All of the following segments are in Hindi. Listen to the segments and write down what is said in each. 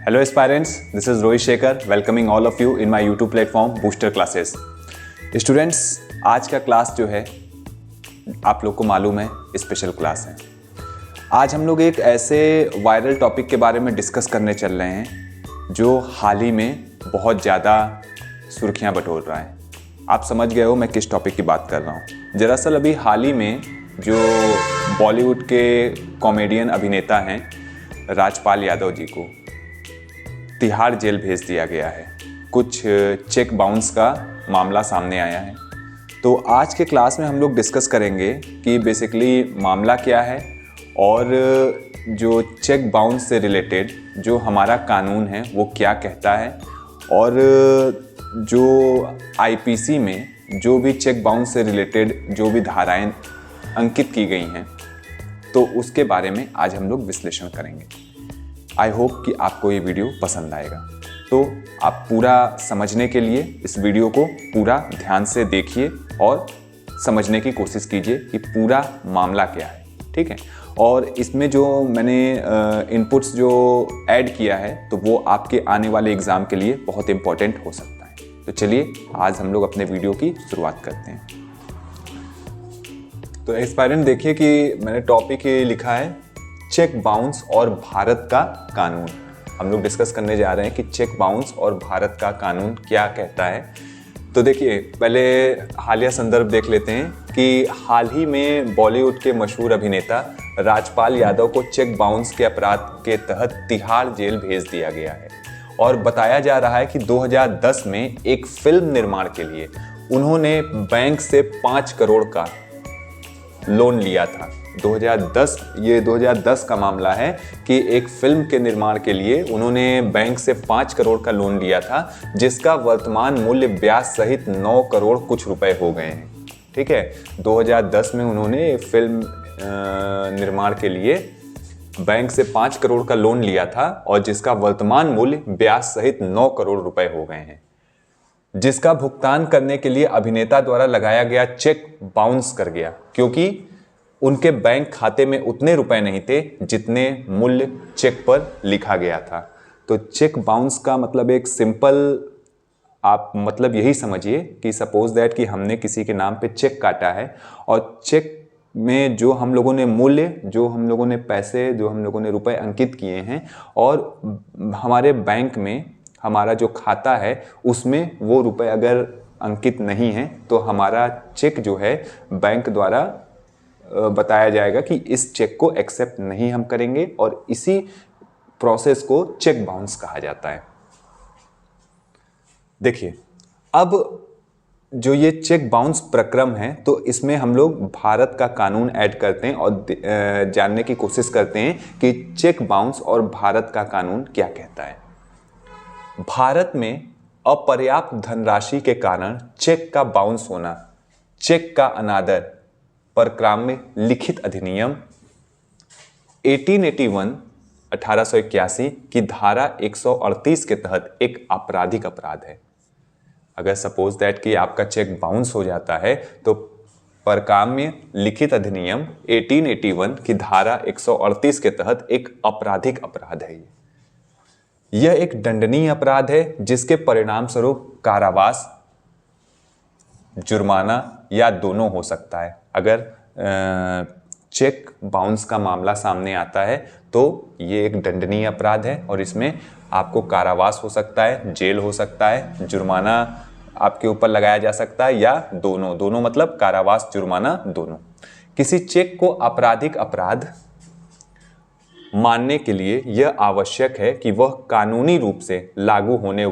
Hello aspirants, this is Rohit Shekhar welcoming all of you in my YouTube platform Booster Classes. Students, आज का क्लास जो है आप लोग को मालूम है स्पेशल क्लास है। आज हम लोग एक ऐसे वायरल टॉपिक के बारे में डिस्कस करने चल रहे हैं जो हाल ही में बहुत ज़्यादा सुर्खियां बटोर रहा है। आप समझ गए हो मैं किस टॉपिक की बात कर रहा हूँ। दरअसल अभी हाल ही में जो बॉलीवुड के कॉमेडियन अभिनेता हैं राजपाल यादव जी को तिहाड़ जेल भेज दिया गया है। कुछ चेक बाउंस का मामला सामने आया है। तो आज के क्लास में हम लोग डिस्कस करेंगे कि बेसिकली मामला क्या है और जो चेक बाउंस से रिलेटेड जो हमारा कानून है वो क्या कहता है और जो आईपीसी में जो भी चेक बाउंस से रिलेटेड जो भी धाराएं अंकित की गई हैं तो उसके बारे में आज हम लोग विश्लेषण करेंगे। आई होप कि आपको ये वीडियो पसंद आएगा। तो आप पूरा समझने के लिए इस वीडियो को पूरा ध्यान से देखिए और समझने की कोशिश कीजिए कि पूरा मामला क्या है, ठीक है। और इसमें जो मैंने इनपुट्स जो ऐड किया है तो वो आपके आने वाले एग्ज़ाम के लिए बहुत इम्पोर्टेंट हो सकता है। तो चलिए आज हम लोग अपने वीडियो की शुरुआत करते हैं। तो एस्पायरेंट देखिए कि मैंने टॉपिक ये लिखा है चेक बाउंस और भारत का कानून। हम लोग डिस्कस करने जा रहे हैं कि चेक बाउंस और भारत का कानून क्या कहता है। तो देखिए पहले हालिया संदर्भ देख लेते हैं कि हाल ही में बॉलीवुड के मशहूर अभिनेता राजपाल यादव को चेक बाउंस के अपराध के तहत तिहाड़ जेल भेज दिया गया है। और बताया जा रहा है कि 2010 में एक फिल्म निर्माण के लिए उन्होंने बैंक से 5 करोड़ का लोन लिया था। 2010 का मामला है कि एक फिल्म के निर्माण के लिए उन्होंने बैंक से 5 करोड़ का लोन लिया था जिसका वर्तमान मूल्य ब्याज सहित 9 करोड़ कुछ रुपए हो गए हैं, ठीक है। 2010 में उन्होंने फिल्म निर्माण के लिए बैंक से 5 करोड़ का लोन लिया था और जिसका वर्तमान मूल्य ब्याज सहित 9 करोड़ रुपए हो गए हैं, जिसका भुगतान करने के लिए अभिनेता द्वारा लगाया गया चेक बाउंस कर गया क्योंकि उनके बैंक खाते में उतने रुपए नहीं थे जितने मूल्य चेक पर लिखा गया था। तो चेक बाउंस का मतलब एक सिंपल आप मतलब यही समझिए कि सपोज दैट कि हमने किसी के नाम पे चेक काटा है और चेक में जो हम लोगों ने मूल्य, जो हम लोगों ने पैसे, जो हम लोगों ने रुपए अंकित किए हैं और हमारे बैंक में हमारा जो खाता है उसमें वो रुपए अगर अंकित नहीं है तो हमारा चेक जो है बैंक द्वारा बताया जाएगा कि इस चेक को एक्सेप्ट नहीं हम करेंगे और इसी प्रोसेस को चेक बाउंस कहा जाता है। देखिए अब जो ये चेक बाउंस प्रक्रम है तो इसमें हम लोग भारत का कानून ऐड करते हैं और जानने की कोशिश करते हैं कि चेक बाउंस और भारत का कानून क्या कहता है। भारत में अपर्याप्त धनराशि के कारण चेक का बाउंस होना चेक का अनादर परक्राम्य लिखित अधिनियम 1881 की धारा 138 के तहत एक आपराधिक अपराध है। अगर सपोज दैट कि आपका चेक बाउंस हो जाता है तो परक्राम्य लिखित अधिनियम 1881 की धारा 138 के तहत एक आपराधिक अपराध है। यह एक दंडनीय अपराध है जिसके परिणाम स्वरूप कारावास, जुर्माना या दोनों हो सकता है। अगर चेक बाउंस का मामला सामने आता है तो ये एक दंडनीय अपराध है और इसमें आपको कारावास हो सकता है, जेल हो सकता है, जुर्माना आपके ऊपर लगाया जा सकता है या दोनों मतलब कारावास, जुर्माना दोनों। किसी चेक को आपराधिक अपराध मानने के लिए यह आवश्यक है कि वह कानूनी रूप से लागू होने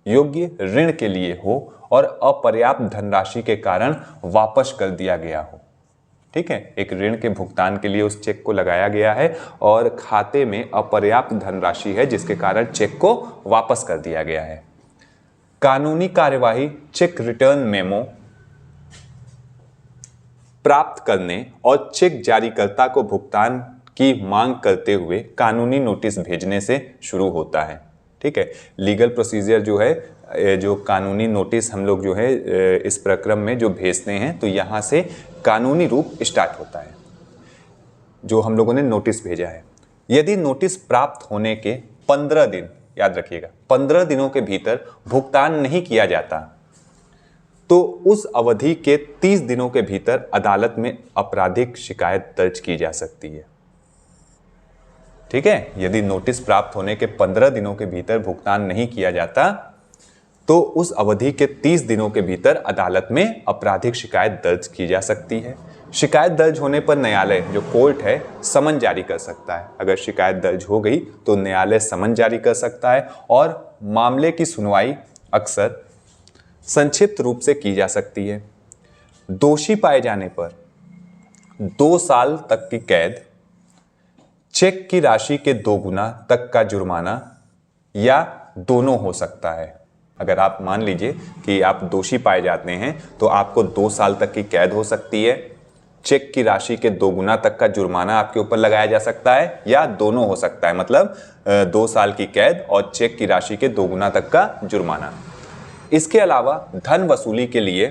योग्य ऋण के लिए हो और अपर्याप्त धनराशि के कारण वापस कर दिया गया हो, ठीक है। एक ऋण के भुगतान के लिए उस चेक को लगाया गया है और खाते में अपर्याप्त धनराशि है जिसके कारण चेक को वापस कर दिया गया है। कानूनी कार्यवाही चेक रिटर्न मेमो प्राप्त करने और चेक जारीकर्ता को भुगतान की मांग करते हुए कानूनी नोटिस भेजने से शुरू होता है, ठीक है। लीगल प्रोसीजर जो है, जो कानूनी नोटिस हम लोग जो है इस प्रक्रम में जो भेजते हैं तो यहाँ से कानूनी रूप स्टार्ट होता है जो हम लोगों ने नोटिस भेजा है। यदि नोटिस प्राप्त होने के 15 दिन, याद रखिएगा 15 दिनों के भीतर भुगतान नहीं किया जाता तो उस अवधि के 30 दिनों के भीतर अदालत में आपराधिक शिकायत दर्ज की जा सकती है। ठीक है, यदि नोटिस प्राप्त होने के 15 दिनों के भीतर भुगतान नहीं किया जाता तो उस अवधि के 30 दिनों के भीतर अदालत में आपराधिक शिकायत दर्ज की जा सकती है। शिकायत दर्ज होने पर न्यायालय जो कोर्ट है समन जारी कर सकता है। अगर शिकायत दर्ज हो गई तो न्यायालय समन जारी कर सकता है और मामले की सुनवाई अक्सर संक्षिप्त रूप से की जा सकती है। दोषी पाए जाने पर 2 साल तक की कैद, चेक की राशि के 2 गुना तक का जुर्माना या दोनों हो सकता है। अगर आप मान लीजिए कि आप दोषी पाए जाते हैं तो आपको 2 साल तक की कैद हो सकती है, चेक की राशि के 2 गुना तक का जुर्माना आपके ऊपर लगाया जा सकता है या दोनों हो सकता है, मतलब 2 साल की कैद और चेक की राशि के 2 गुना तक का जुर्माना। इसके अलावा धन वसूली के लिए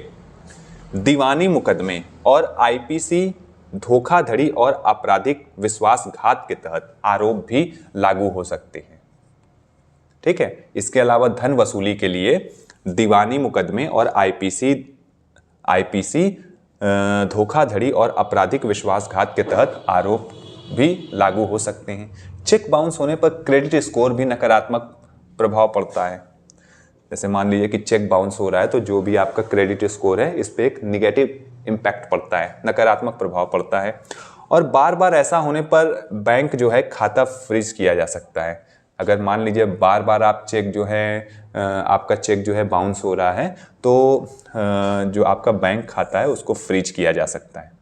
दीवानी मुकदमे और आईपीसी धोखाधड़ी और आपराधिक विश्वासघात के तहत आरोप भी लागू हो सकते हैं। ठीक है, इसके अलावा धन वसूली के लिए दीवानी मुकदमे और आईपीसी धोखाधड़ी और आपराधिक विश्वासघात के तहत आरोप भी लागू हो सकते हैं। चेक बाउंस होने पर क्रेडिट स्कोर भी नकारात्मक प्रभाव पड़ता है। जैसे मान लीजिए कि चेक बाउंस हो रहा है तो जो भी आपका क्रेडिट स्कोर है इस पे एक निगेटिव इम्पैक्ट पड़ता है, नकारात्मक प्रभाव पड़ता है। और बार बार ऐसा होने पर बैंक जो है खाता फ्रीज किया जा सकता है। अगर मान लीजिए बार बार आप चेक जो है आपका चेक जो है बाउंस हो रहा है तो जो आपका बैंक खाता है उसको फ्रीज किया जा सकता है।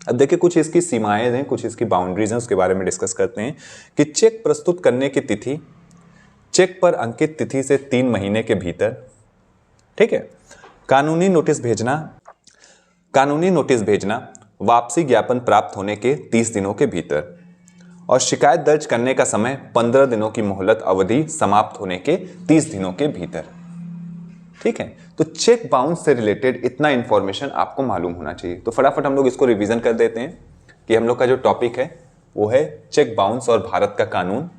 अब देखिए कुछ इसकी सीमाएं हैं, कुछ इसकी बाउंड्रीज हैं, उसके बारे में डिस्कस करते हैं कि चेक प्रस्तुत करने की तिथि चेक पर अंकित तिथि से 3 महीने के भीतर। ठीक है, कानूनी नोटिस भेजना वापसी ज्ञापन प्राप्त होने के 30 दिनों के भीतर और शिकायत दर्ज करने का समय 15 दिनों की मोहलत अवधि समाप्त होने के 30 दिनों के भीतर। ठीक है, तो चेक बाउंस से रिलेटेड इतना इंफॉर्मेशन आपको मालूम होना चाहिए। तो फटाफट हम लोग इसको रिवीजन कर देते हैं कि हम लोग का जो टॉपिक है वो है चेक बाउंस और भारत का कानून।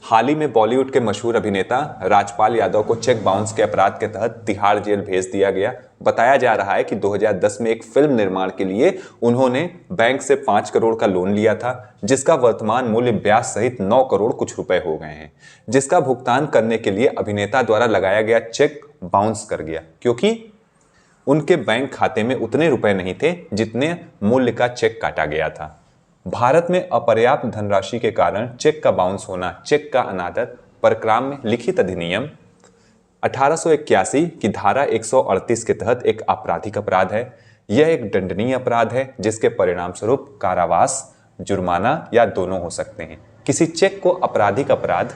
हाल ही में बॉलीवुड के मशहूर अभिनेता राजपाल यादव को चेक बाउंस के अपराध के तहत तिहाड़ जेल भेज दिया गया। बताया जा रहा है कि 2010 में एक फिल्म निर्माण के लिए उन्होंने बैंक से 5 करोड़ का लोन लिया था, जिसका वर्तमान मूल्य ब्याज सहित 9 करोड़ कुछ रुपए हो गए हैं, जिसका भुगतान करने के लिए अभिनेता द्वारा लगाया गया चेक बाउंस कर गया क्योंकि उनके बैंक खाते में उतने रुपए नहीं थे जितने मूल्य का चेक काटा गया था। भारत में अपर्याप्त धनराशि के कारण चेक का बाउंस होना चेक का अनादर परक्राम में लिखित अधिनियम 1881 की धारा 138 के तहत एक आपराधिक अपराध है। यह एक दंडनीय अपराध है जिसके परिणाम स्वरूप कारावास, जुर्माना या दोनों हो सकते हैं। किसी चेक को आपराधिक अपराध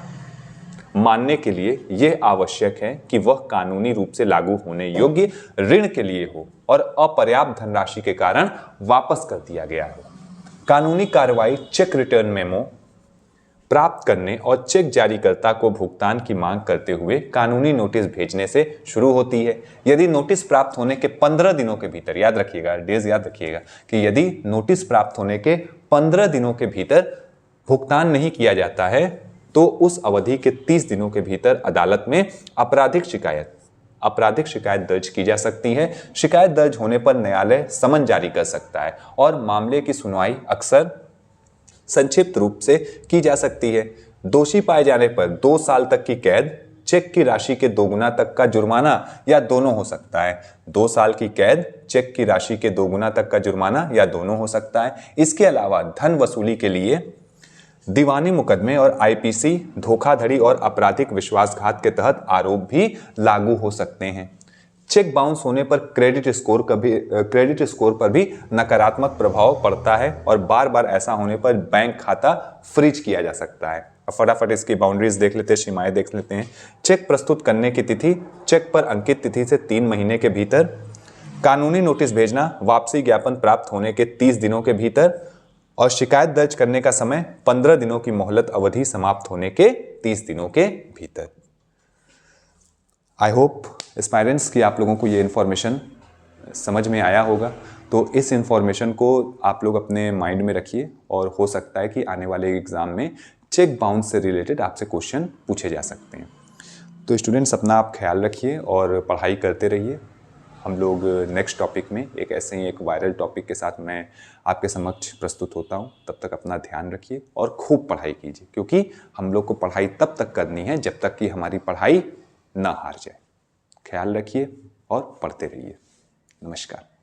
मानने के लिए यह आवश्यक है कि वह कानूनी रूप से लागू होने योग्य ऋण के लिए हो और अपर्याप्त धनराशि के कारण वापस कर दिया गया हो। कानूनी कार्रवाई चेक रिटर्न मेमो प्राप्त करने और चेक जारीकर्ता को भुगतान की मांग करते हुए कानूनी नोटिस भेजने से शुरू होती है। यदि नोटिस प्राप्त होने के 15 दिनों के भीतर, याद रखिएगा, डेज याद रखिएगा कि यदि नोटिस प्राप्त होने के 15 दिनों के भीतर भुगतान नहीं किया जाता है तो उस अवधि के 30 दिनों के भीतर अदालत में आपराधिक शिकायत दर्ज की जा सकती है। शिकायत दर्ज होने पर न्यायालय समन जारी कर सकता है और मामले की सुनवाई अक्सर संक्षिप्त रूप से की जा सकती है। दोषी पाए जाने पर 2 साल तक की कैद, चेक की राशि के 2 गुना तक का जुर्माना या दोनों हो सकता है। 2 साल की कैद, चेक की राशि के 2 गुना तक का जुर्माना या दोनों हो सकता है। इसके अलावा धन वसूली के लिए दीवानी मुकदमे और आईपीसी धोखाधड़ी और आपराधिक विश्वासघात के तहत आरोप भी लागू हो सकते हैं। चेक बाउंस होने पर क्रेडिट स्कोर पर भी नकारात्मक प्रभाव पड़ता है और बार बार ऐसा होने पर बैंक खाता फ्रीज किया जा सकता है। फटाफट इसकी बाउंड्रीज देख लेते हैं, सीमाएं देख लेते हैं। चेक प्रस्तुत करने की तिथि चेक पर अंकित तिथि से 3 महीने के भीतर, कानूनी नोटिस भेजना वापसी ज्ञापन प्राप्त होने के 30 दिनों के भीतर और शिकायत दर्ज करने का समय 15 दिनों की मोहलत अवधि समाप्त होने के 30 दिनों के भीतर। आई होप एस्पायरेंट्स कि आप लोगों को ये इन्फॉर्मेशन समझ में आया होगा। तो इस इन्फॉर्मेशन को आप लोग अपने माइंड में रखिए और हो सकता है कि आने वाले एग्ज़ाम में चेक बाउंस से रिलेटेड आपसे क्वेश्चन पूछे जा सकते हैं। तो स्टूडेंट्स अपना आप ख्याल रखिए और पढ़ाई करते रहिए। हम लोग नेक्स्ट टॉपिक में एक ऐसे ही एक वायरल टॉपिक के साथ मैं आपके समक्ष प्रस्तुत होता हूँ। तब तक अपना ध्यान रखिए और खूब पढ़ाई कीजिए, क्योंकि हम लोग को पढ़ाई तब तक करनी है जब तक कि हमारी पढ़ाई ना हार जाए। ख्याल रखिए और पढ़ते रहिए। नमस्कार।